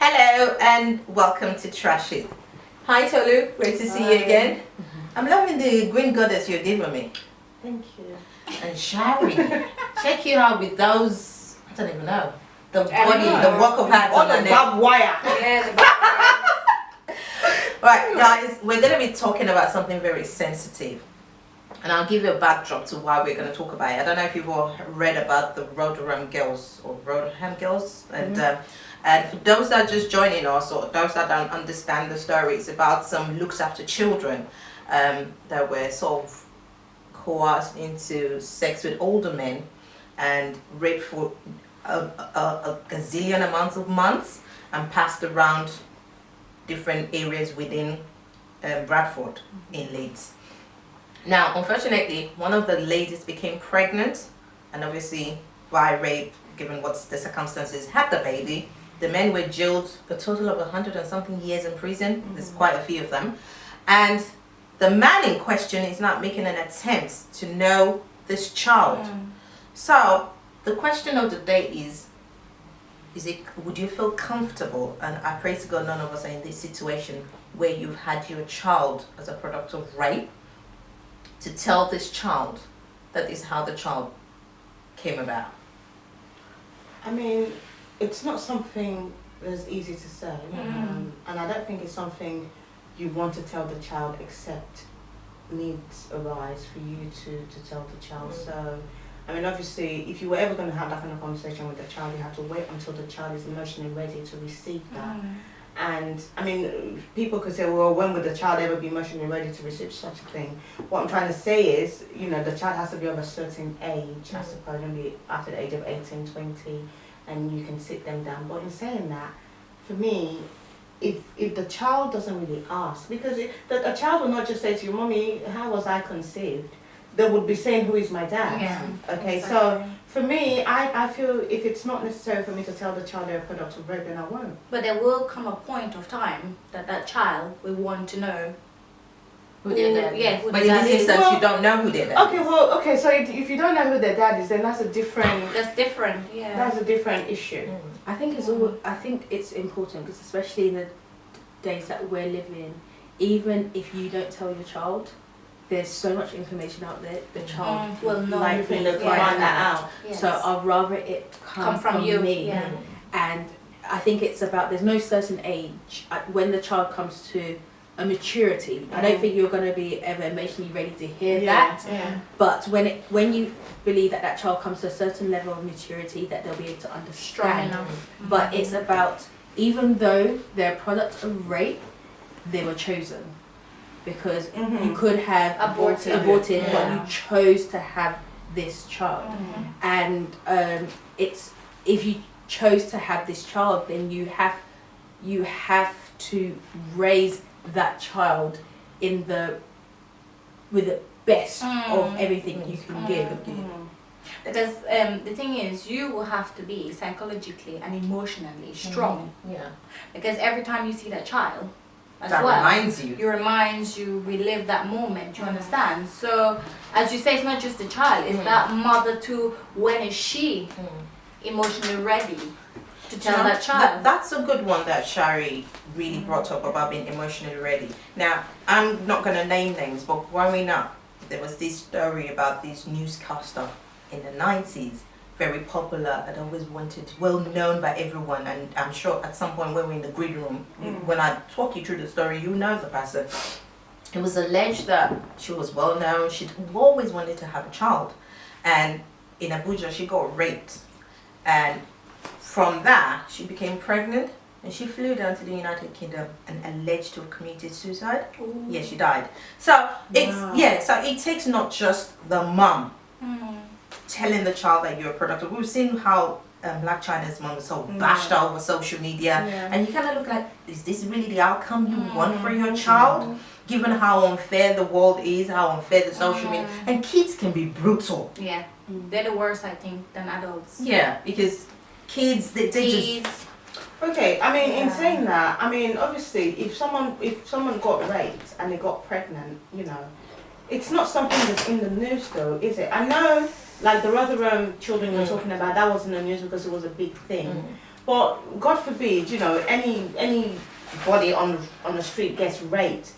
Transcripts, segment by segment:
Hello and welcome to Trash It. Hi Tolu, great to see you again. I'm loving the green goddess you're giving me. Thank you. And Shari, check you out with those, I don't even know, the body, the walk of hands on the barbed wire. Yeah, the background. Right guys, we're going to be talking about something very sensitive. And I'll give you a backdrop to why we're going to talk about it. I don't know if you've all read about the Rotherham Girls or Rotherham Girls. And for those that are just joining us or those that don't understand the story, it's about some looks after children that were sort of coerced into sex with older men and raped for a gazillion amounts of months and passed around different areas within Bradford in Leeds. Now, unfortunately, one of the ladies became pregnant and obviously via rape, given what's the circumstances, had the baby. The men were jailed a total of 100 and something years in prison. There's quite a few of them. And the man in question is not making an attempt to know this child. So the question of the day is would you feel comfortable, and I pray to God none of us are in this situation where you've had your child as a product of rape, to tell this child that is how the child came about? I mean, it's not something that's easy to say, and I don't think it's something you want to tell the child, except needs arise for you to tell the child. So, I mean, obviously, if you were ever going to have that kind of conversation with the child, you have to wait until the child is emotionally ready to receive that. And I mean, people could say, well, when would the child ever be emotionally ready to receive such a thing? What I'm trying to say is, you know, the child has to be of a certain age, I suppose, maybe after the age of 18, 20, and you can sit them down. But in saying that, for me, if the child doesn't really ask, because a child will not just say to you, Mommy, how was I conceived? They would be saying, who is my dad? Yeah, okay, exactly. so for me, I feel if it's not necessary for me to tell the child they're a product of rape, then I won't. But there will come a point of time that child will want to know Who their dad is. yeah, who But the in dad this is. instance, you don't know who their dad is. Okay, so if you don't know who their dad is, then that's a different, That's different, yeah. that's a different issue. I think it's all. I think it's important because especially in the days that we're living in, even if you don't tell your child, there's so much information out there. The child will know. likely Everything they'll find find that out. out. Yes. So I'd rather it come from you. me. Yeah. And I think it's about there's no certain age when the child comes to a maturity. I don't think you're going to be ever emotionally ready to hear that. Yeah. But when you believe that child comes to a certain level of maturity, that they'll be able to Strong understand. enough. But it's about, even though they're a product of rape, they were chosen. Because you could have Aborted. but Yeah. you chose to have this child. And it's, if you chose to have this child, then you have to raise that child with the best of everything you can give. Because the thing is, you will have to be psychologically and emotionally strong. Yeah. Because every time you see that child, as That well, reminds you. it reminds you, relive that moment, you understand? So, as you say, it's not just the child, it's that mother too. When is she emotionally ready to tell that child? That's a good one that Shari really brought up about being emotionally ready. Now, I'm not going to name names, but growing up, there was this story about this newscaster in the 90s, very popular, and always wanted, well known by everyone, and I'm sure at some point when we're in the green room, when I talk you through the story, you know the person. It was alleged that she was well known, she'd always wanted to have a child, and in Abuja she got raped, and from that she became pregnant, and she flew down to the United Kingdom and alleged to have committed suicide. Yeah, she died. So it's so it takes not just the mum telling the child that you're a product of. We've seen how Black China's mom was so bashed out over social media, and you kind of look like, is this really the outcome you want for your child? Given how unfair the world is, how unfair the social media, and kids can be brutal. Yeah, they're the worst, I think, than adults. Yeah, because kids, they just. Kids, Okay, I mean, in saying that, I mean, obviously, if someone got raped and they got pregnant, you know, it's not something that's in the news though, is it? I know, like the Rotherham children we're talking about, that wasn't in the news because it was a big thing. But God forbid, you know, anybody on the street gets raped.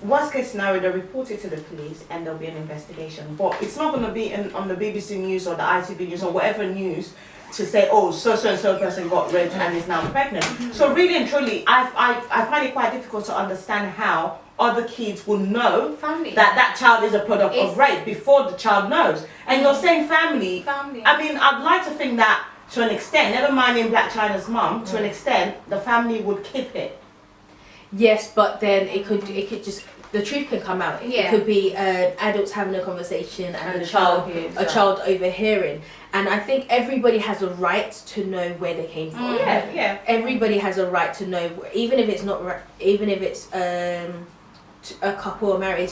Worst case scenario, they report it to the police and there'll be an investigation. But it's not going to be on the BBC News or the ITV News or whatever news to say, oh, so and so person got raped and is now pregnant. So really and truly, I find it quite difficult to understand how other kids will know Family. that child is a product of rape before the child knows. And you're saying family. Family. I mean, I'd like to think that to an extent, never mind in Black China's mum, to an extent, the family would keep it. Yes, but then it could just, the truth can come out. Yeah. It could be adults having a conversation and And a the child child, hears a that. child overhearing. And I think everybody has a right to know where they came from. Yeah. Everybody has a right to know, even if it's not, even if it's a couple or married.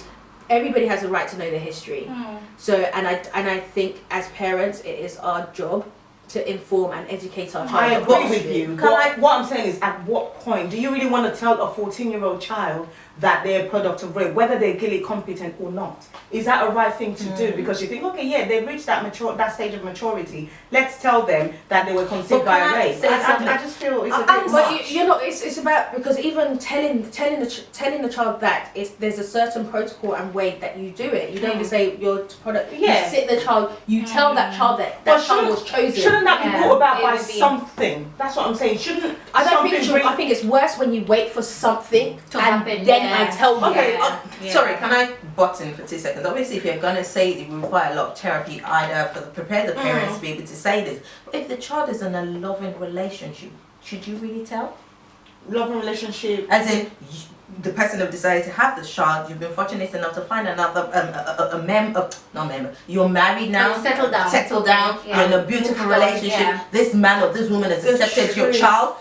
Everybody has a right to know their history. So, and I think as parents, it is our job to inform and educate our child. I about agree with history. you. What I'm saying is, at what point do you really want to tell a 14-year-old child that they're a product of rape, whether they're legally competent or not? Is that a right thing to do? Because you think, okay, yeah, they've reached that stage of maturity. Let's tell them that they were conceived But by can I rape. say something? I just feel it's a I'm bit But much. you're not. It's about, because even telling the child that there's a certain protocol and way that you do it. You don't just say your product. Yeah. You sit the child. You tell that child that But child was chosen. Shouldn't that be Yeah, brought about it by would be. something? That's what I'm saying. Shouldn't I don't something think. bring- I think it's worse when you wait for something To and happen, then yeah. I tell you. Okay. Sorry, can I butt in for 2 seconds? Obviously, if you're going to say it will require a lot of therapy, either for prepare the parents to be able to say this. But if the child is in a loving relationship, should you really tell? loving relationship? As in, the person who decided to have this child, you've been fortunate enough to find another not member. You're married now. Settle down. Settle down. Yeah. You're in a beautiful Move on, relationship. yeah. This man or this woman has The accepted your truth. child.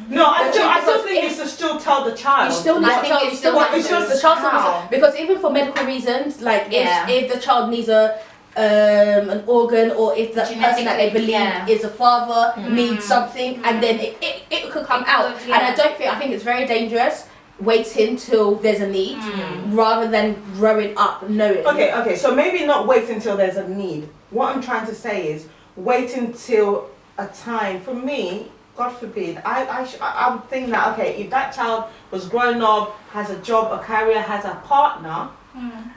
No, I But still because think you if- should still tell the child. You still need I to think tell. you You still still have need to to tell the child how. because even for medical reasons, like Yeah. if the child needs an organ, or if the person that they Genetically, believe yeah. is a father needs something, and then it could come out. could, yeah. And I think it's very dangerous waiting till there's a need rather than growing up knowing. Okay, so maybe not wait until there's a need. What I'm trying to say is wait until a time. For me, God forbid, I would think that, okay, if that child was growing up, has a job, a career, has a partner,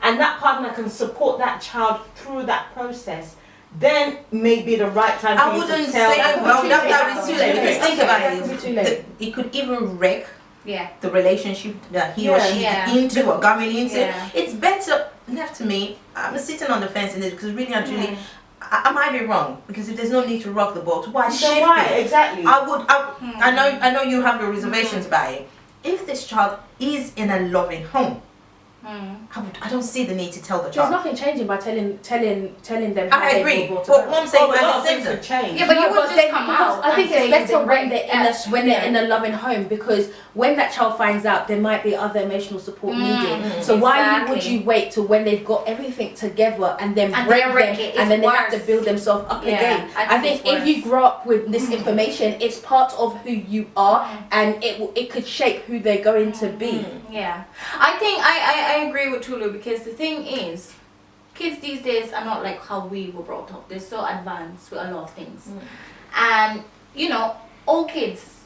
and that partner can support that child through that process, then maybe the right time for I you wouldn't to tell. say, well, too that late. would be too late. Because think Okay, about that could be too late. it. It could even wreck Yeah. the relationship that he or Yeah. she's Yeah. into or going into. Yeah. It's better, left to me, I'm sitting on the fence in this because really and truly, I might be wrong, because if there's no need to rock the boat, why So shift why it? exactly? I know you have your reservations by it. If this child is in a loving home, I don't see the need to tell the There's child. nothing changing by telling them. How I they agree. were brought But up. what I'm saying, Oh, a lot I of things understand have that. changed. Yeah, but you would but just then come because out I think and say it's better you've when been they're raped. when they're in a loving home, because when that child finds out, there might be other emotional support needed. So why would Exactly. you wait till when they've got everything together and then And break then them, wreck it? and then It's they have to worse. build themselves up Yeah, again? I I think think it's if you worse. grow up with this information, it's part of who you are, and it could shape who they're going to be. Yeah, I think I agree with Tulu, because the thing is, kids these days are not like how we were brought up. They're so advanced with a lot of things, and you know, all kids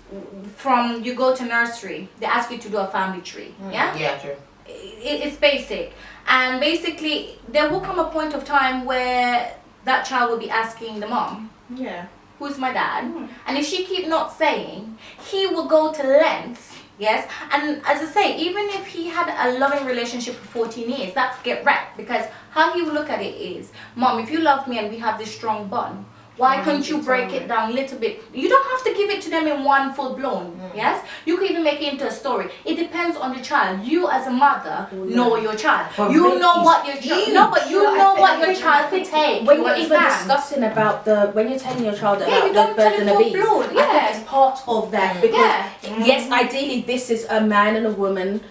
from you go to nursery, they ask you to do a family tree. Yeah, Yeah, true. it's basic, and basically there will come a point of time where that child will be asking the mom, Yeah. who's my dad? And if she keep not saying, he will go to lengths. Yes, and as I say, even if he had a loving relationship for 14 years, that could get wrecked, because how he will look at it is, Mom, if you love me and we have this strong bond, why can't you break it down a little bit? You don't have to give it to them in one full blown. Yes, you can even make it into a story. It depends on the child. You as a mother know your child. But You rape know is what your child. huge. No, but you But I know think- what I your think- child could take. When you you're even understand? discussing about when you're telling your child Yeah, about you the don't tell birds and it the full bees, blown, I yeah. think it's part of that, because Yeah. yes, ideally this is a man and a woman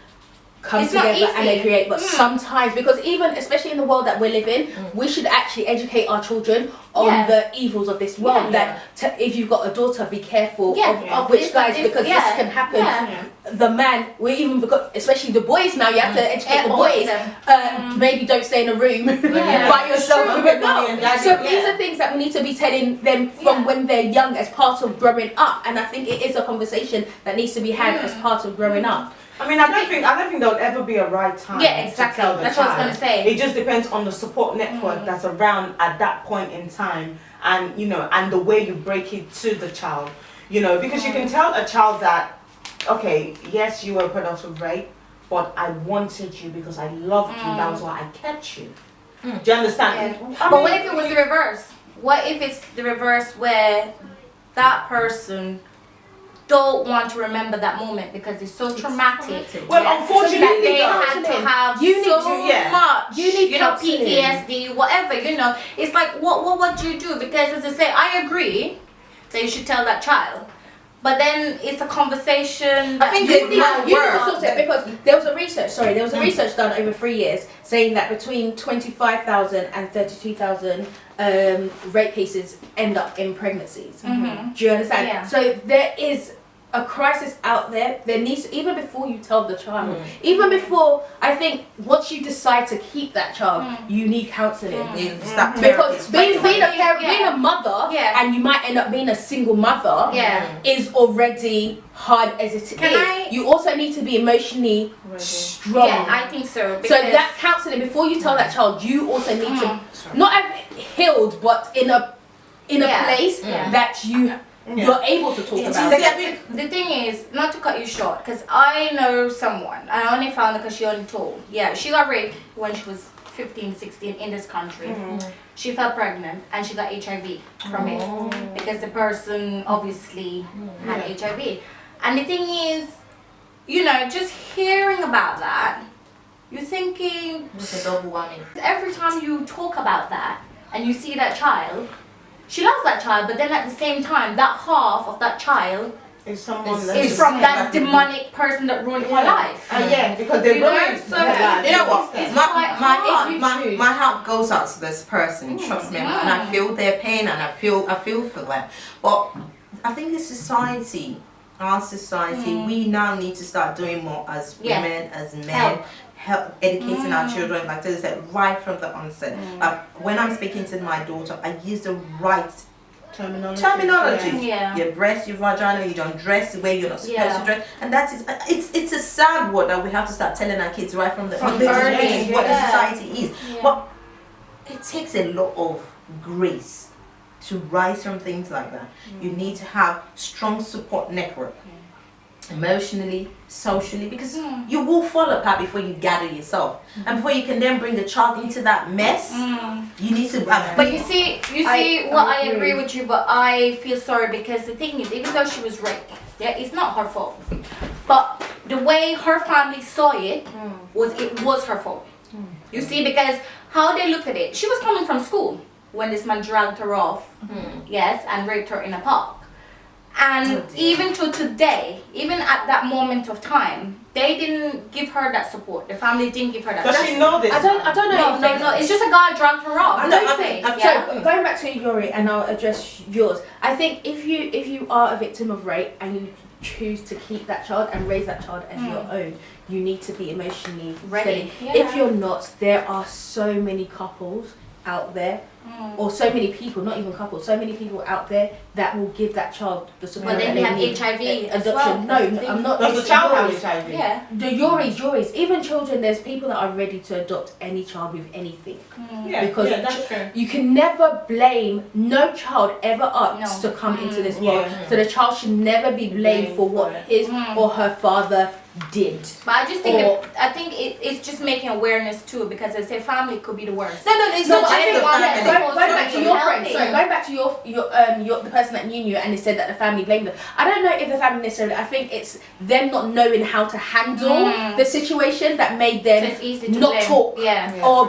come It's not together and they easy. create. But sometimes, because even especially in the world that we live in, we should actually educate our children on Yeah. the evils of this world. Yeah. That if you've got a daughter, be careful Yeah. of which It's- guys, it's- because yeah. this can happen. Yeah. The man, we even because especially the boys now, you have to educate the All of boys. them. Maybe don't stay in a room Yeah. by yourself True. with a girl. And daddy, So yeah. these are things that we need to be telling them from Yeah. when they're young as part of growing up, and I think it is a conversation that needs to be had as part of growing up. I mean, I don't think there'll ever be a right time. Yeah, exactly. To tell the That's what I was child. gonna say. It just depends on the support network that's around at that point in time, and and the way you break it to the child. Because you can tell a child that, okay, yes, you were a product of rape, but I wanted you because I loved you. That was why I kept you. Do you understand? I But mean, what if it was the reverse? What if it's the reverse where that person don't want to remember that moment because it's so traumatic? Well, that unfortunately, they though, had to have You need so to- yeah. much, You need counselling. PTSD, whatever, It's like, what do you do? Because as I say, I agree that you should tell that child. But then it's a conversation that think you they need might to You work. work. can sort it because there was a research done over 3 years saying that between 25,000 and 32,000 rape cases end up in pregnancies. Mhm. Do you understand? Yeah. So there is a crisis out there. There needs to, even before you tell the child, even before, I think once you decide to keep that child, you need counselling. You start Because being a parent, Yeah. being a mother, Yeah. and you might end up being a single mother, Yeah. is already hard as it is. Can I- You also need to be emotionally strong. Yeah, I think so. So Because that counselling, before you tell that child, you also need to not have healed, but in a Yeah. place Yeah. that you're able to talk about. Because the thing is, not to cut you short, because I know someone, I only found it because she only told. Yeah, she got raped when she was 15, 16 in this country. She fell pregnant and she got HIV from it because the person obviously had HIV. And the thing is, just hearing about that, you're thinking, It's a double whammy. every time you talk about that and you see that child, she loves that child, but then at the same time, that half of that child Is someone It's- that is from that demonic person that ruined her life. because they You know, ruined so- her life. You know what? It's My, quite my, hard. my heart goes out to this person, trust me, and I feel their pain and I feel for them. But I think the society, our society, we now need to start doing more as Yeah. women, as men. Help educating our children, like I said, right from the onset. Like when I'm speaking to my daughter, I use the right terminology. Yeah. Your breast, your vagina, you don't dress the way you're not supposed Yeah. to dress, and that is it's a sad word that we have to start telling our kids right from the From this early, is what the yeah. society is. Yeah. But it takes a lot of grace to rise from things like that. You need to have strong support network. Emotionally, socially, because you will fall apart before you gather yourself, and before you can then bring the child into that mess. You need to. But you see, I agree with you, but I feel sorry because the thing is, even though she was raped, it's not her fault. But the way her family saw it was her fault. You see, because how they looked at it, she was coming from school when this man dragged her off, yes, and raped her in a park. And even to today, even at that moment of time, they didn't give her that support. The family didn't give her that Does support. she know this? I don't know. No, it's just a guy dragged her off. I know, Don't I think, think- yeah? So going back to Yuri, and I'll address yours. I think if you are a victim of rape and you choose to keep that child and raise that child as your own, you need to be emotionally Ready, steady. yeah. If you're not, there are so many couples out there, or so many people, not even couples, so many people out there that will give that child the support But then that you they have need. HIV as Adoption. well. No, I'm not. Does the it's child yours. have HIV? Yeah. The Yoris, even children, there's people that are ready to adopt any child with anything. Because that's true. You can never blame, no child ever asked No. to come into this world. Yeah. So the child should never be blamed for what his or her father did. But I just think Or- I think it's just making awareness too, because I say family could be the worst. No, it's No, not but I just think the one family. that's going back to your friend, healthy. sorry, going back to your the person that knew you and they said that the family blamed them. I don't know if the family necessarily. I think it's them not knowing how to handle the situation that made So them it's easy to not blame. talk Yeah. or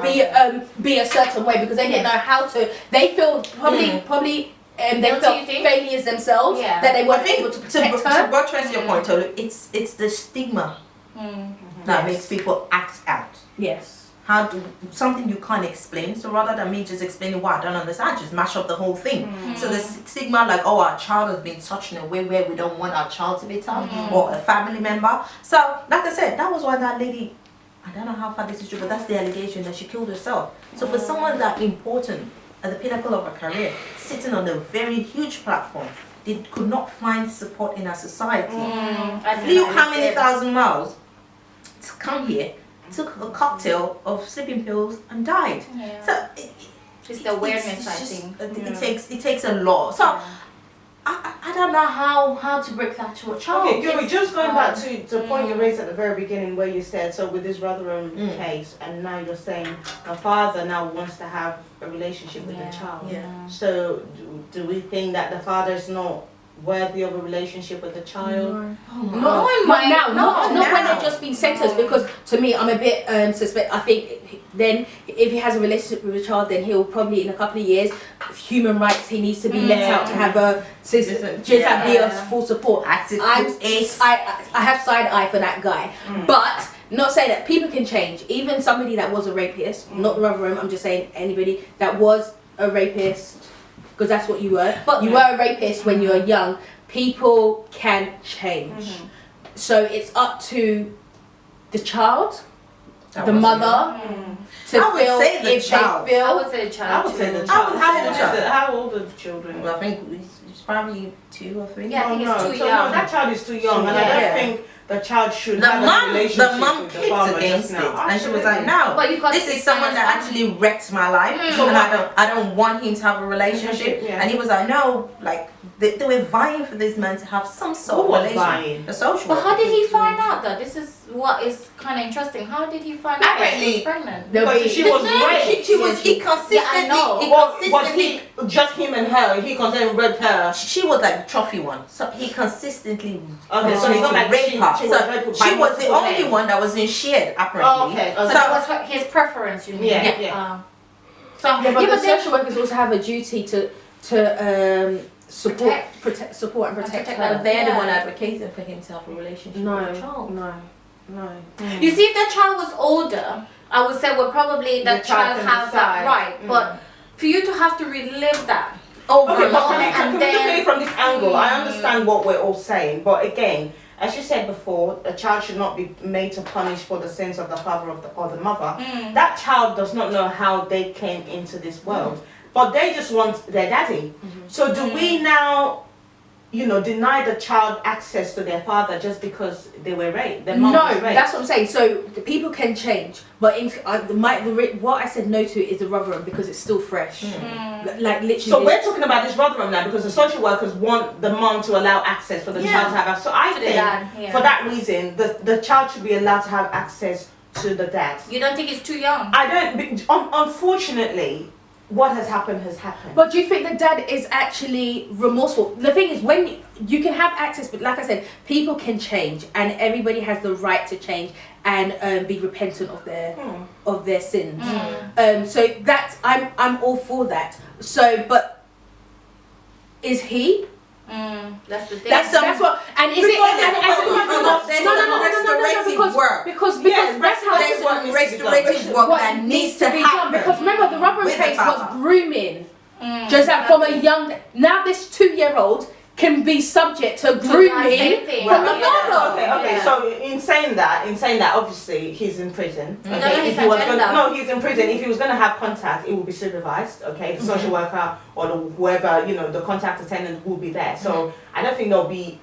be a certain way because they didn't know how to. They feel probably. They Guilty, felt you think? failures themselves Yeah. that they I weren't think able to protect to her. buttress your point, Tolu, it's the stigma that Yes. makes people act out. Yes. How do something you can't explain? So rather than me just explaining why I don't understand, just mash up the whole thing. So the stigma, like, oh, our child has been touched in a way where we don't want our child to be touched, or a family member. So, like I said, that was why that lady, I don't know how far this is true, but that's the allegation that she killed herself. So for someone that important at the pinnacle of her career, sitting on a very huge platform, they could not find support in our society. Flew how many thousand miles to come here, took a cocktail of sleeping pills and died. Yeah. So It's the awareness, it's I just- think. it takes a lot. So I don't know how to break that to a child. Okay, Gary, It's- just going back to the point you raised at the very beginning where you said, so with this Rotherham case, and now you're saying the father now wants to have a relationship with the child. Yeah. So do we think that the father is not worthy of a relationship with the child? Not now, not when now. they've just been sentenced. Because to me, I'm a bit suspect. I think then if he has a relationship with a child, then he'll probably in a couple of years, human rights, he needs to be let out to have a be a full support. I have side eye for that guy, but not saying that people can change. Even somebody that was a rapist, not Rotherham. I'm just saying anybody that was a rapist. Because that's what you were. But you were a rapist when you were young. People can change. So it's up to the child, the mother, to I would feel say the if child. they feel. I would say the child. I would say the too. child. I would say the child. How old are the children? Well, I think it's probably 2 or 3. Yeah, I think it's too so young. No, that child is too young, and I Yeah. don't think the child should The have a mum relationship kicked with the father against just it, now. and she was like, "No, But you got this to is be someone that honest. actually wrecked my life, and I don't want him to have a relationship." Yeah. And he was like, "No, like they were vying for this man to have some sort Who of was relationship." vying? The social. But how worker. did he find out though? This is what is kind of interesting. How did he find out that she was pregnant? Because she was raped. She was. He consistently. Yeah, I know. He Was consistently. he just him and her? He considered raped her. She was like the trophy one, so he consistently Okay, so continued it's not to like rape her. she was So raped by she was the multiple only men. one that was in shared apparently. Oh, okay. So okay. that was his preference, you mean? Yeah. So Yeah, but the then- social workers also have a duty to support and protect her. They're the Yeah. one advocating for him to have a relationship with the child. No. You see, if the child was older, I would say well probably the The child child can has that decide. right. But for you to have to relive that Over Okay, and but over. can we look at it from this angle? I understand what we're all saying, but again, as you said before, a child should not be made to punish for the sins of the father or the mother. That child does not know how they came into this world, but they just want their daddy. So do we now, deny the child access to their father just because they were raped? Their mom was No, raped? that's what I'm saying. So the people can change, but what I said no to is the Rotherham because it's still fresh. Like literally. So we're talking about this Rotherham now because the social workers want the mom to allow access for the child to have access. So I to the think dad. Yeah. for that reason, the child should be allowed to have access to the dad. You don't think it's too young? I don't. Unfortunately, what has happened has happened. But do you think the dad is actually remorseful? The thing is, when you can have access, but like I said, people can change, and everybody has the right to change and be repentant of their sins. So that's I'm all for that. So, but is he? That's the thing. That's what. And is it? Because Yes, that's how There's some restorative work what that needs to be happen. done. Because remember, the Rotherham with the case was father. grooming. Just that from a young. Now this 2-year-old can be subject to grooming same thing. from the Yeah. father. Okay. Yeah. So in saying that, obviously he's in prison. Okay. No, his If he was agenda. he's in prison. If he was going to have contact, it will be supervised. Okay. The social worker or whoever the contact attendant will be there. So I don't think there'll be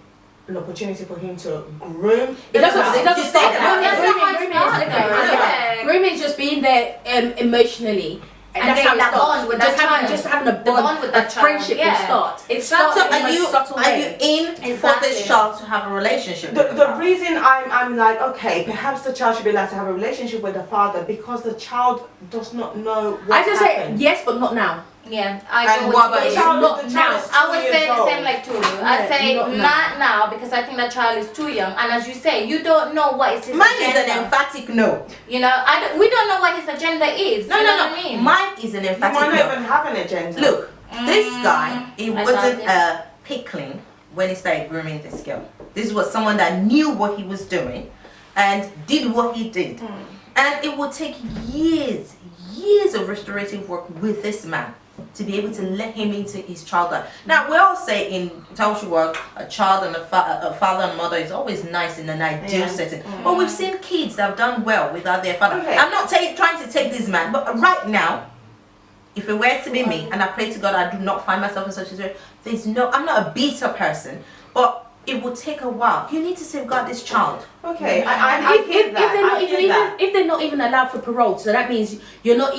an opportunity for him to groom. It doesn't You stop said that. that. Grooming is just being there emotionally. And that's then how it that starts. bond with just that having, child. just having a The bond, bond with a that child, friendship will yeah. start. It So starts So in are a you subtle are way. you in for Exactly. this child to have a relationship? with The father? reason I'm like, okay, perhaps the child should be allowed to have a relationship with the father because the child does not know what I just say happened. yes, but not now. Yeah, And what about The you? child, not the now. child is I would 2 say years the old. same like Tulu. I Yeah, say not not now because I think the child is too young, and as you say, you don't know what is his Mine is agenda. an emphatic no. You know, we don't know what his agenda is. No, you no, know no. what I mean? Mine is an You might emphatic not no. even have an agenda. Look, this guy, he I wasn't doubt pickling when he started grooming this girl. This was someone that knew what he was doing. and did what he did. And it would take years of restorative work with this man to be able to let him into his childhood. Now, we all say in social work, a child and a father and mother is always nice in an ideal setting. But we've seen kids that have done well without their father. Okay. I'm not trying to take this man, but right now, if it were to be me, and I pray to God I do not find myself in such a situation, I'm not a bitter person, but it will take a while. You need to safeguard this child. Okay, I hear that. If they're not even allowed for parole, so that means they don't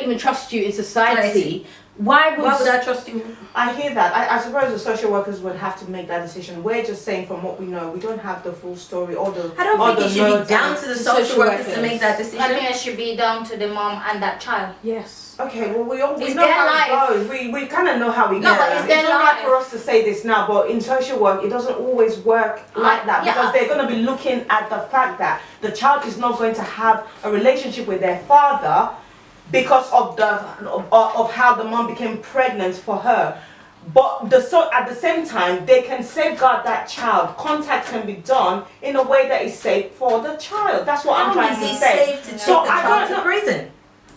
even trust you in society. Why would I trust you? I hear that. I suppose the social workers would have to make that decision. We're just saying from what we know. We don't have the full story or the. I don't think it should be down to the social workers to make that decision. I think it should be down to the mom and that child. Yes. Okay, well we It's know their how life. it goes. We kind of know how we No, go. but it's their not right life. for us to say this now, but in social work it doesn't always work like that yeah. because they're going to be looking at the fact that the child is not going to have a relationship with their father because of of how the mom became pregnant for her. But at the same time, they can safeguard that child. Contact can be done in a way that is safe for the child. That's what I'm trying to Is it say. safe to take So the I child don't to prison?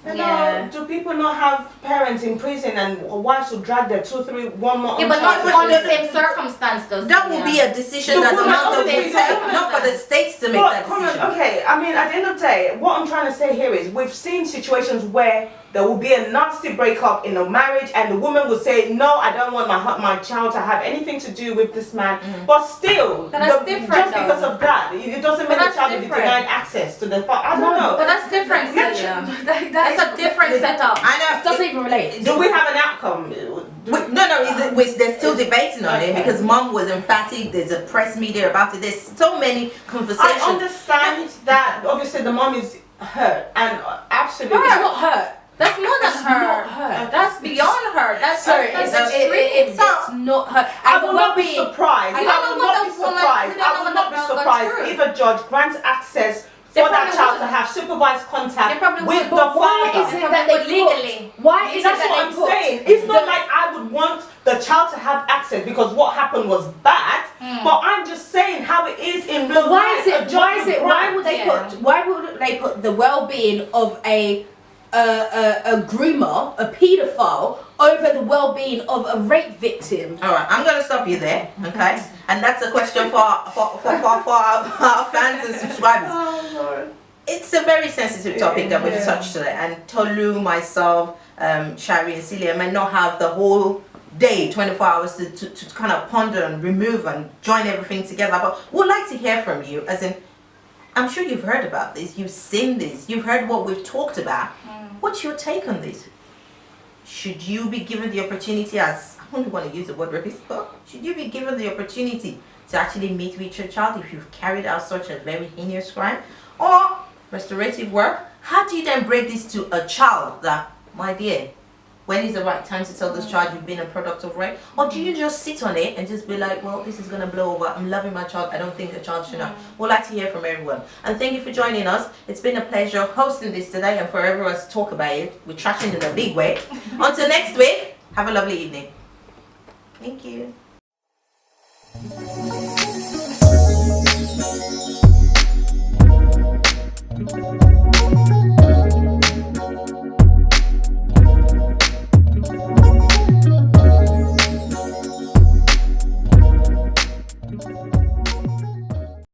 Yeah. Do people not have parents in prison and wives who drag their 2, 3, 1 more? Yeah, but not on the same circumstance though. That will be a decision The that the woman mother will obviously take, takes not for the states to make But, that come on, decision. okay, I mean, at the end of the day, what I'm trying to say here is we've seen situations where there will be a nasty breakup in a marriage and the woman will say, no, I don't want my child to have anything to do with this man. But still, But that's different, just though. because of that, it doesn't mean the that's child will be different. denied access to the father. I don't know. But that's different. That's a different setup. I know. It doesn't even relate. Do we have an outcome? They're still debating on it Okay. because mom was emphatic. There's a press media about it. There's so many conversations. I understand that obviously the mom is hurt and absolutely. It's not hurt. That's more than It's her. not her. That's beyond her. That's Sorry, that's it's extreme. not her. I And will the not be well-being- surprised. I I don't will know what not be the woman- surprised. we don't I know will what not the be girl surprised went if a judge grants access They for that probably child would. to have supervised They contact probably with would, the but Why father. is it that they Legally. Why is it That's that what they I'm put saying. It's not the- like I would want the child to have access because what happened was bad. But I'm just saying how it is in real But why life. is it? A judge Why is would it? Why grant. would they Yeah. put? Why would they put the well-being of a groomer, a paedophile, over the well-being of a rape victim? All right, I'm going to stop you there, okay? And that's a question for our fans and subscribers. Oh, Lord. It's a very sensitive topic that we've touched today, and Tolu, myself, Shari, and Celia may not have the whole day, 24 hours to kind of ponder and remove and join everything together. But we'd like to hear from you, as in, I'm sure you've heard about this, you've seen this, you've heard what we've talked about. What's your take on this? Should you be given the opportunity, as I don't want to use the word rapist, but should you be given the opportunity to actually meet with your child if you've carried out such a very heinous crime? Or restorative work? How do you then break this to a child that, my dear, when is the right time to tell this child you've been a product of rape? Or do you just sit on it and just be like, well, this is going to blow over. I'm loving my child. I don't think a child should know. We'd like to hear from everyone. And thank you for joining us. It's been a pleasure hosting this today and for everyone to talk about it. We're trashing in a big way. Until next week, have a lovely evening. Thank you.